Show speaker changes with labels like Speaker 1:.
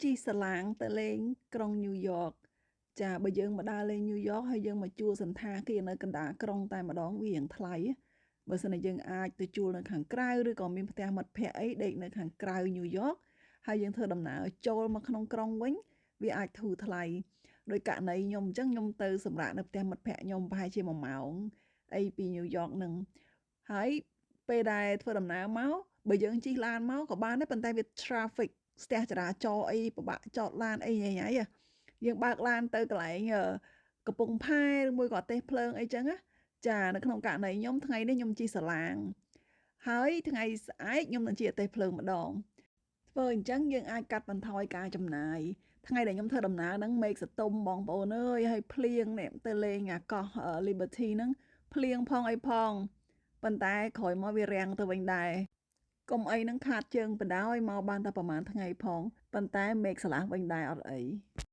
Speaker 1: ជីសាឡាងទៅលេងក្រុងញូវយ៉កចាបើយើងមកដើរលេងញូវយ៉កហើយយើងមកជួលសន្តាគារនៅកណ្ដាលក្រុងតែម្ដងវារៀងថ្លៃបើសិនជាយើងអាចទៅជួលនៅខាងក្រៅឬក៏មានផ្ទះមិត្តភ័ក្តិអីដេកនៅខាងក្រៅញូវយ៉កហើយយើងធ្វើដំណើរចូលមកក្នុងក្រុងវិញវាអាចធូរថ្លៃដោយករណីខ្ញុំអញ្ចឹងខ្ញុំទៅសម្រាកនៅផ្ទះមិត្តភ័ក្តិខ្ញុំប្រហែលជា1ម៉ោងអីពីញូវយ៉កនឹងហើយពេលដែលធ្វើដំណើរមកបើយើងជិះឡានមកក៏បានដែរប៉ុន្តែវា traffic ស្ទះចរាចរណ៍អីពិបាកចតឡានអីញ៉ៃយើងបើកឡានទៅកន្លែងកំពង់ផែឬមួយក៏ទេសភ្លើងអីចឹងណាចានៅក្នុងករណីខ្ញុំថ្ងៃនេះខ្ញុំជិះសាឡាងហើយថ្ងៃស្អែកខ្ញុំនឹងជិះទេសភ្លើងម្ដងធ្វើអញ្ចឹងយើងអាចកាត់បន្ថយការចំណាយថ្ងៃដែលខ្ញុំធ្វើដំណើរហ្នឹងមេឃសតុំបងប្អូនអើយហើយភ្លៀងនេះទៅលេងអាកោះ Liberty ហ្នឹងភ្លៀងផងអីផងប៉ុន្តែក្រោយមកវារាំងទៅវិញដែរកុំអីនឹងខាតជើងបណ្ដោយមកបានតែប្រហែលថ្ងៃផងប៉ុន្តែមេឃស្រឡះវិញដែរអត់អី